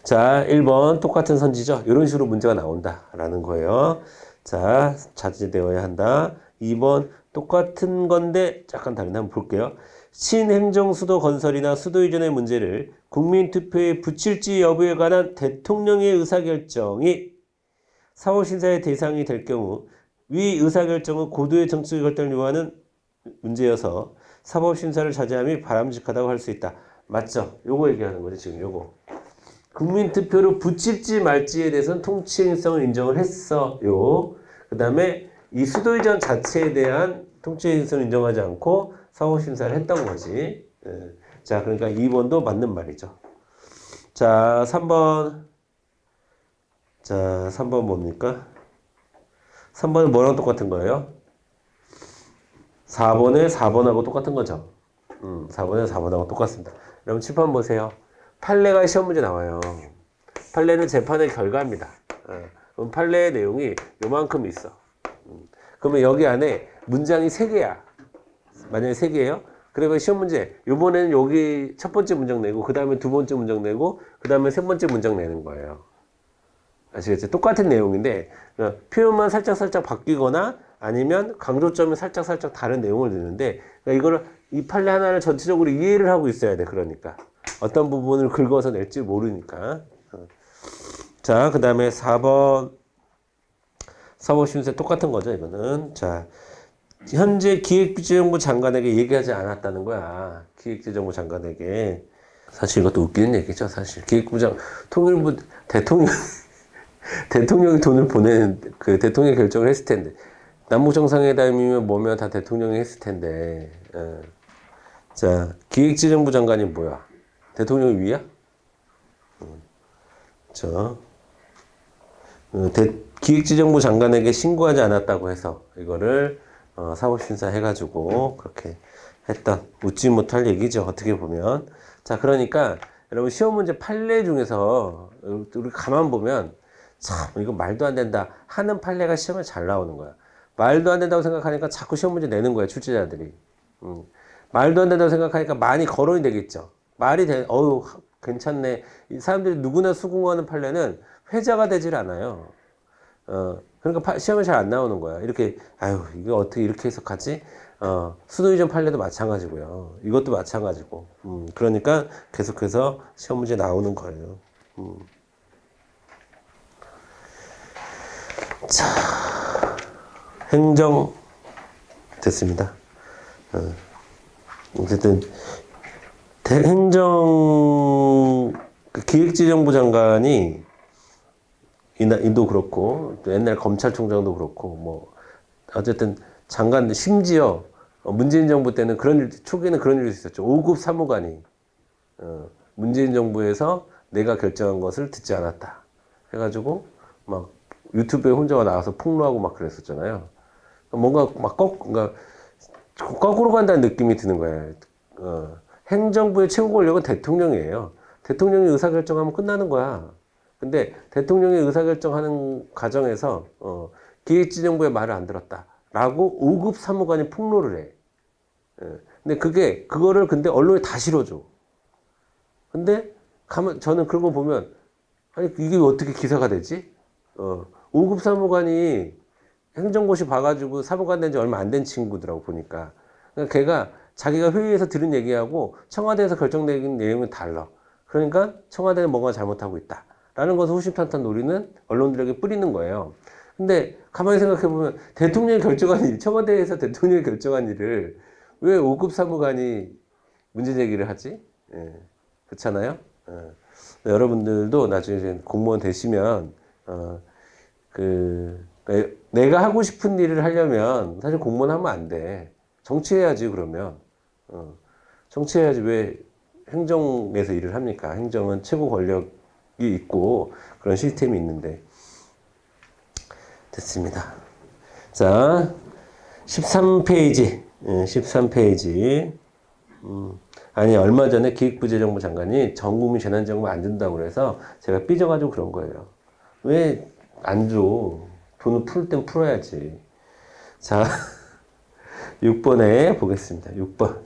자, 1번 똑같은 선지죠. 이런 식으로 문제가 나온다라는 거예요. 자, 자제되어야 한다. 2번 똑같은 건데 약간 다른데 한번 볼게요. 신행정수도 건설이나 수도 이전의 문제를 국민투표에 붙일지 여부에 관한 대통령의 의사결정이 사법심사의 대상이 될 경우 위 의사결정은 고도의 정치적 결단을 요하는 문제여서 사법심사를 자제함이 바람직하다고 할 수 있다. 맞죠? 요거 얘기하는 거지 지금 요거. 국민투표를 붙일지 말지에 대해서는 통치행위성을 인정을 했어요. 그 다음에 이 수도의전 자체에 대한 통치행위성을 인정하지 않고 사법심사를 했던 거지. 예. 자, 그러니까 2번도 맞는 말이죠. 자, 3번. 자, 3번 뭡니까? 3번은 뭐랑 똑같은 거예요? 4번에 4번하고 똑같은 거죠. 4번에 4번하고 똑같습니다. 여러분 칠판 보세요. 판례가 시험 문제 나와요. 판례는 재판의 결과입니다. 그럼 판례의 내용이 요만큼 있어. 그러면 여기 안에 문장이 3개야. 만약에 3개예요? 그러면 시험 문제 요번에는 여기 첫 번째 문장 내고 그 다음에 두 번째 문장 내고 그 다음에 세 번째 문장 내는 거예요. 아시겠죠? 똑같은 내용인데 표현만 살짝 바뀌거나 아니면 강조점이 살짝 다른 내용을 넣는데 이거를 이 판례 하나를 전체적으로 이해를 하고 있어야 돼. 그러니까 어떤 부분을 긁어서 낼지 모르니까. 자, 그 다음에 4번 사법심사 똑같은 거죠. 이거는. 자, 현재 기획재정부 장관에게 얘기하지 않았다는 거야. 기획재정부 장관에게. 사실 이것도 웃기는 얘기죠. 사실 기획부장 통일부 대통령이 돈을 보내는 그 대통령이 결정을 했을 텐데 남북 정상회담이면 뭐면 다 대통령이 했을 텐데. 자, 기획재정부 장관이 뭐야? 대통령이 위야? 기획재정부 장관에게 신고하지 않았다고 해서 이거를 사법심사 해가지고 그렇게 했던 웃지 못할 얘기죠. 어떻게 보면. 자, 그러니까 여러분 시험 문제 판례 중에서 우리 가만 보면 참 이거 말도 안 된다 하는 판례가 시험에 잘 나오는 거야. 말도 안 된다고 생각하니까 자꾸 시험 문제 내는 거야, 출제자들이. 말도 안 된다고 생각하니까 많이 거론이 되겠죠. 말이 돼, 어우 괜찮네. 이 사람들이 누구나 수긍하는 판례는 회자가 되질 않아요. 그러니까 시험에 잘 안 나오는 거야. 이렇게, 아유, 이거 어떻게 이렇게 해석하지? 수도의전 판례도 마찬가지고요. 이것도 마찬가지고. 그러니까 계속해서 시험 문제 나오는 거예요. 자, 행정 됐습니다. 어쨌든 행정 기획재정부 장관이 인도 그렇고 또 옛날 검찰총장도 그렇고 뭐 어쨌든 장관 심지어 문재인 정부 때는 그런 일 초기에는 그런 일이 있었죠. 5급 사무관이 문재인 정부에서 내가 결정한 것을 듣지 않았다 해가지고 막 유튜브에 혼자 나와서 폭로하고 막 그랬었잖아요. 뭔가 막 그러니까 거꾸로 간다는 느낌이 드는 거예요. 행정부의 최고 권력은 대통령이에요. 대통령이 의사결정하면 끝나는 거야. 근데 대통령이 의사결정하는 과정에서 기획재정부의 말을 안 들었다라고 5급 사무관이 폭로를 해. 근데 그거를 근데 언론에 다 실어줘. 근데 저는 그런 거 보면 아니 이게 어떻게 기사가 되지? 5급 사무관이 행정고시 봐가지고 사무관 된 지 얼마 안 된 친구더라고 보니까. 그러니까 걔가 자기가 회의에서 들은 얘기하고 청와대에서 결정된 내용은 달라. 그러니까 청와대는 뭔가 잘못하고 있다. 라는 것을 호심탄탄 노리는 언론들에게 뿌리는 거예요. 근데 가만히 생각해보면 대통령이 결정한 일, 청와대에서 대통령이 결정한 일을 왜 5급 사무관이 문제 제기를 하지? 예, 그렇잖아요. 여러분들도 나중에 이제 공무원 되시면 내가 하고 싶은 일을 하려면 사실 공무원 하면 안 돼. 정치해야지 그러면. 정치해야지 왜 행정에서 일을 합니까? 행정은 최고 권력이 있고 그런 시스템이 있는데. 됐습니다. 자, 13페이지. 13페이지. 아니, 얼마 전에 기획부재정부 장관이 전국민 재난지원금 안 준다고 그래서 제가 삐져가지고 그런 거예요. 왜 안 줘? 돈을 풀 땐 풀어야지. 자, 6번에 보겠습니다. 6번.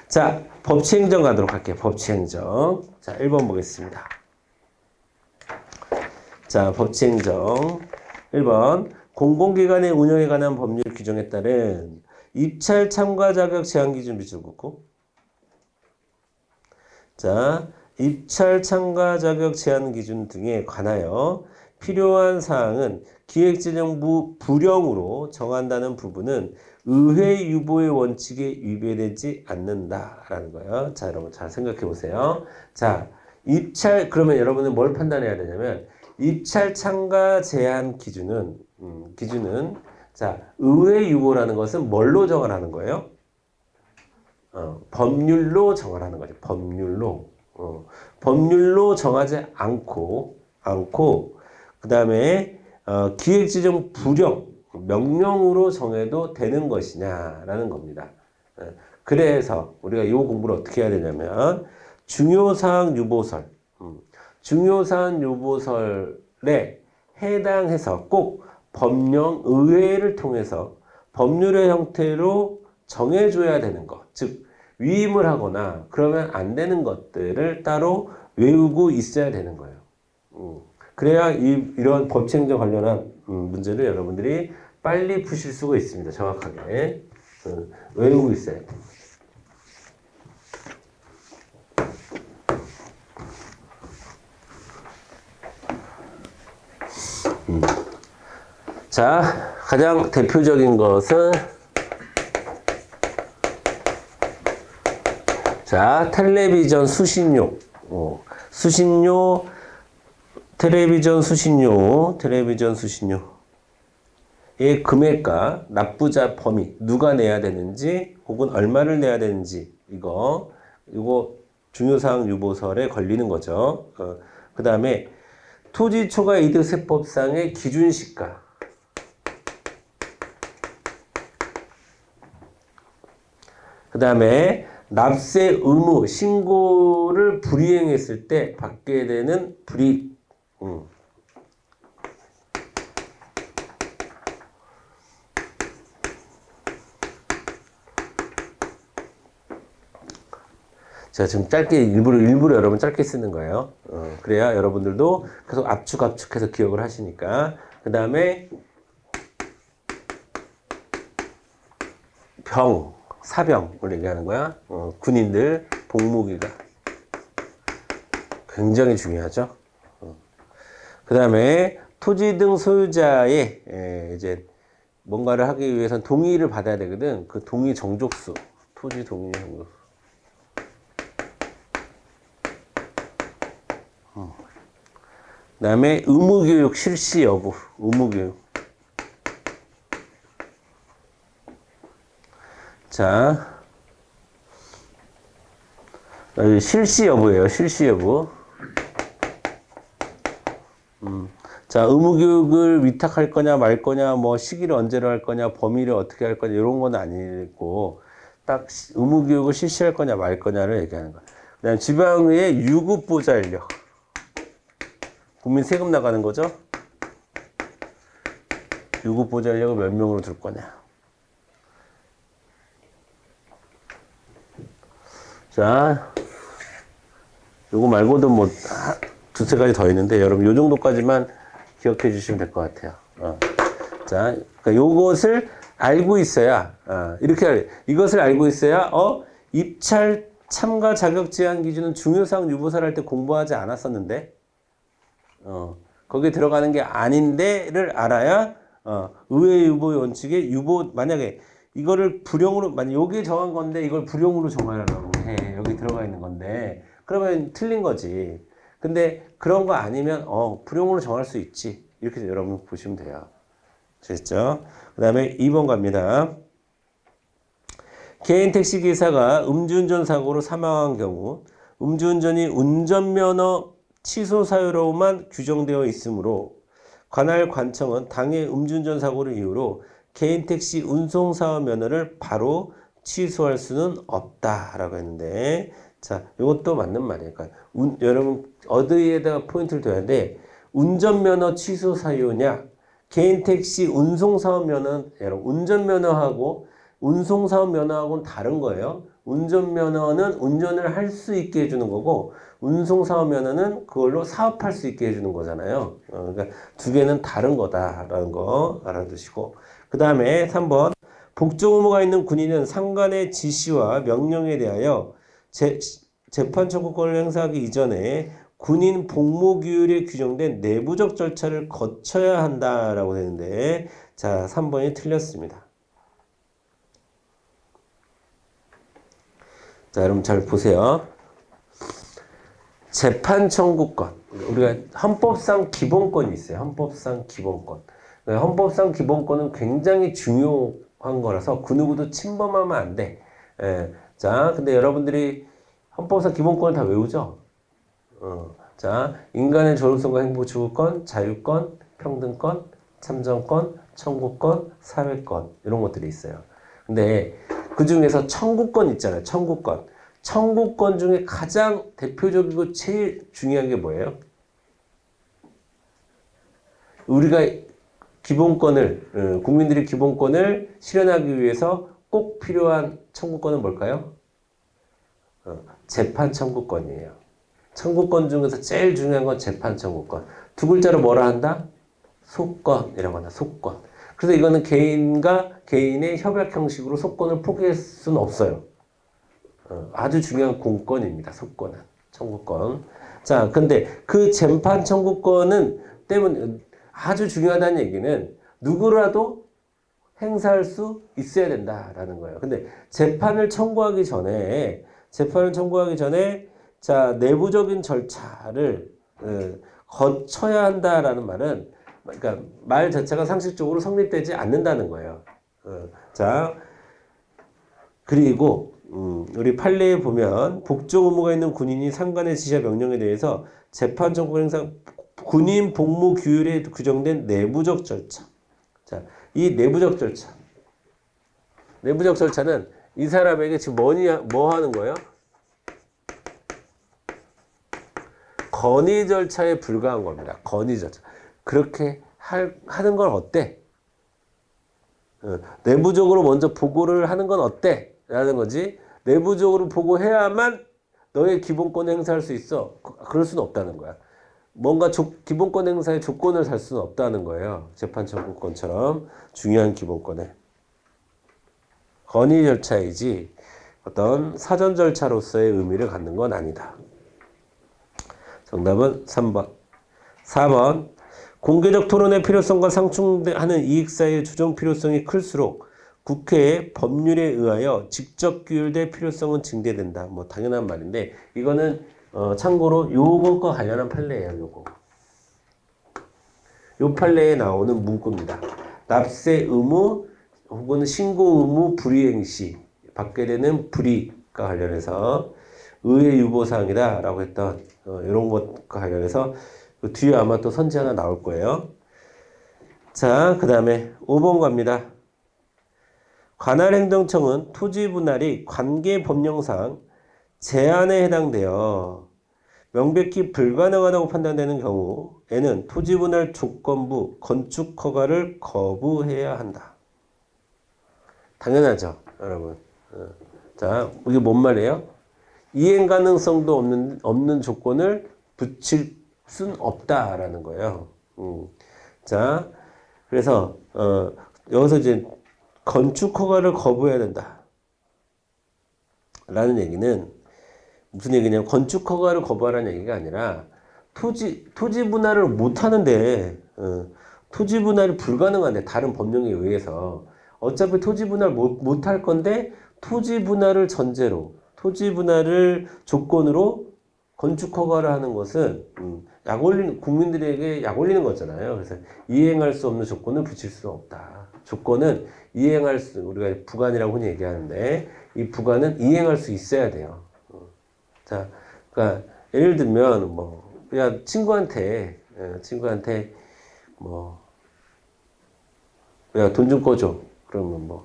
자, 법치행정 가도록 할게요. 법치행정. 자, 1번 보겠습니다. 자, 법치행정. 1번. 공공기관의 운영에 관한 법률 규정에 따른 입찰 참가 자격 제한 기준 비추고. 자, 입찰 참가 자격 제한 기준 등에 관하여 필요한 사항은 기획재정부 부령으로 정한다는 부분은 의회 유보의 원칙에 위배되지 않는다라는 거예요. 자, 여러분 잘 생각해 보세요. 자, 입찰, 그러면 여러분은 뭘 판단해야 되냐면, 입찰 참가 제한 기준은, 자, 의회 유보라는 것은 뭘로 정하라는 거예요? 법률로 정하라는 거죠. 법률로. 법률로 정하지 않고, 그 다음에, 기획지정 부령, 명령으로 정해도 되는 것이냐라는 겁니다. 그래서 우리가 이 공부를 어떻게 해야 되냐면, 중요사항 유보설, 중요사항 유보설에 해당해서 꼭 법령 의회를 통해서 법률의 형태로 정해줘야 되는 것, 즉 위임을 하거나 그러면 안 되는 것들을 따로 외우고 있어야 되는 거예요. 그래야 이런 법치행정 관련한 문제를 여러분들이 빨리 푸실 수가 있습니다. 정확하게 외우고 있어야 돼요. 자, 가장 대표적인 것은 자, 텔레비전 수신료, 텔레비전 수신료의 금액과 납부자 범위, 누가 내야 되는지, 혹은 얼마를 내야 되는지, 이거 중요사항 유보설에 걸리는 거죠. 그 다음에 토지초과이득세법상의 기준시가, 그 다음에 납세 의무 신고를 불이행했을 때 받게 되는 불이익. 제가 지금 짧게 일부러 여러분 짧게 쓰는 거예요. 그래야 여러분들도 계속 압축해서 기억을 하시니까. 그 다음에 사병을 얘기하는 거야. 군인들 복무기가 굉장히 중요하죠. 그 다음에 토지 등 소유자의 이제 뭔가를 하기 위해서는 동의를 받아야 되거든. 그 동의 정족수, 토지 동의 정족수. 그 다음에 의무교육 실시 여부, 의무교육. 자, 실시 여부예요. 실시 여부. 자, 의무교육을 위탁할 거냐 말 거냐, 뭐 시기를 언제로 할 거냐, 범위를 어떻게 할 거냐 이런 건 아니고 딱 의무교육을 실시할 거냐 말 거냐를 얘기하는 거야. 그다음 지방의회 유급보좌 인력. 국민 세금 나가는 거죠. 유급보좌 인력을 몇 명으로 둘 거냐. 자, 요거 말고도 뭐 두세 가지 더 있는데 여러분 요 정도까지만 기억해 주시면 될 것 같아요. 자, 그러니까 요것을 알고 있어야 이렇게 이것을 알고 있어야 입찰 참가 자격 제한 기준은 중요사항 유보설 할 때 공부하지 않았었는데 거기에 들어가는 게 아닌데를 알아야 의회 유보 원칙에 만약에 이거를 불용으로 만약 여기 정한 건데 이걸 불용으로 정하라고 해. 여기 들어가 있는 건데 그러면 틀린 거지. 근데 그런 거 아니면 불용으로 정할 수 있지. 이렇게 여러분 보시면 돼요. 아시겠죠? 그 다음에 2번 갑니다. 개인 택시기사가 음주운전 사고로 사망한 경우 음주운전이 운전면허 취소 사유로만 규정되어 있으므로 관할 관청은 당해 음주운전 사고를 이유로 개인 택시 운송사업 면허를 바로 취소할 수는 없다라고 했는데, 자, 이것도 맞는 말이에요. 그러니까 여러분 어디에다가 포인트를 둬야 돼? 운전면허 취소 사유냐, 개인 택시 운송사업 면허, 여러분 운전면허하고 운송사업 면허하고는 다른 거예요. 운전면허는 운전을 할 수 있게 해주는 거고 운송사업 면허는 그걸로 사업할 수 있게 해주는 거잖아요. 그러니까 두 개는 다른 거다라는 거 알아두시고, 그 다음에 3번 복종 의무가 있는 군인은 상관의 지시와 명령에 대하여 재판 청구권을 행사하기 이전에 군인 복무규율에 규정된 내부적 절차를 거쳐야 한다라고 되는데, 자, 3번이 틀렸습니다. 자, 여러분 잘 보세요. 재판 청구권. 우리가 헌법상 기본권이 있어요. 헌법상 기본권. 헌법상 기본권은 굉장히 중요한 거라서 그 누구도 침범하면 안 돼. 예. 자, 근데 여러분들이 헌법상 기본권을 다 외우죠? 자, 인간의 존엄성과 행복 추구권, 자유권, 평등권, 참정권, 청구권, 사회권 이런 것들이 있어요. 근데 그 중에서 청구권 있잖아요. 청구권. 청구권 중에 가장 대표적이고 제일 중요한 게 뭐예요? 우리가 기본권을, 국민들의 기본권을 실현하기 위해서 꼭 필요한 청구권은 뭘까요? 재판 청구권이에요. 청구권 중에서 제일 중요한 건 재판 청구권. 두 글자로 뭐라 한다? 소권이라고 한다. 소권. 그래서 이거는 개인과 개인의 협약 형식으로 소권을 포기할 수는 없어요. 아주 중요한 공권입니다. 소권은. 청구권. 자, 근데 그 재판 청구권은 때문에 아주 중요하다는 얘기는 누구라도 행사할 수 있어야 된다라는 거예요. 근데 재판을 청구하기 전에 자, 내부적인 절차를 거쳐야 한다라는 말은 그러니까 말 자체가 상식적으로 성립되지 않는다는 거예요. 자, 그리고 우리 판례에 보면 복종 의무가 있는 군인이 상관의 지시와 명령에 대해서 재판 청구 행사 군인 복무 규율에 규정된 내부적 절차. 자, 이 내부적 절차는 이 사람에게 지금 뭐 하는 거예요? 건의 절차에 불과한 겁니다. 건의 절차. 그렇게 하는 건 어때? 내부적으로 먼저 보고를 하는 건 어때? 라는 거지. 내부적으로 보고해야만 너의 기본권 행사할 수 있어. 그럴 수는 없다는 거야. 뭔가 기본권 행사의 조건을 살 수는 없다는 거예요. 재판 청구권처럼 중요한 기본권에. 건의 절차이지 어떤 사전 절차로서의 의미를 갖는 건 아니다. 정답은 3번. 4번. 공개적 토론의 필요성과 상충하는 이익 사이의 조정 필요성이 클수록 국회의 법률에 의하여 직접 규율될 필요성은 증대된다. 뭐 당연한 말인데 이거는 참고로 요것과 관련한 판례예요. 요 판례에 나오는 문구입니다. 납세 의무 혹은 신고 의무 불이행 시 받게 되는 불이익과 관련해서 의회 유보사항이다 라고 했던 이런 것과 관련해서 그 뒤에 아마 또 선지 하나 나올 거예요. 자, 그 다음에 5번 갑니다. 관할행정청은 토지 분할이 관계 법령상 제한에 해당되어 명백히 불가능하다고 판단되는 경우에는 토지 분할 조건부 건축 허가를 거부해야 한다. 당연하죠, 여러분. 자, 이게 뭔 말이에요? 이행 가능성도 없는 조건을 붙일 순 없다라는 거예요. 자, 그래서 여기서 이제 건축 허가를 거부해야 된다. 라는 얘기는 무슨 얘기냐면 건축 허가를 거부하라는 얘기가 아니라 토지 분할을 못 하는데 토지 분할이 불가능한데 다른 법령에 의해서 어차피 토지 분할 못 할 건데 토지 분할을 전제로 토지 분할을 조건으로 건축 허가를 하는 것은 국민들에게 약 올리는 거잖아요. 그래서 이행할 수 없는 조건을 붙일 수 없다. 조건은 우리가 부관이라고 흔히 얘기하는데 이 부관은 이행할 수 있어야 돼요. 자, 그러니까 예를 들면 그냥 친구한테 야, 돈 좀 꺼줘. 그러면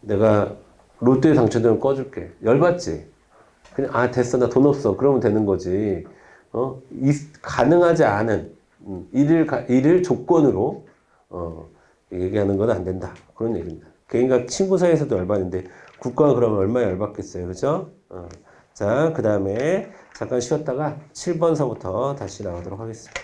내가 로또에 당첨되면 꺼줄게. 열받지? 그냥 됐어, 나 돈 없어. 그러면 되는 거지. 가능하지 않은 일을 조건으로 얘기하는 건 안 된다. 그런 얘기입니다. 개인과 친구 사이에서도 열받는데 국가가 그러면 얼마나 열받겠어요. 그죠? 자, 그 다음에 잠깐 쉬었다가 7번서부터 다시 나오도록 하겠습니다.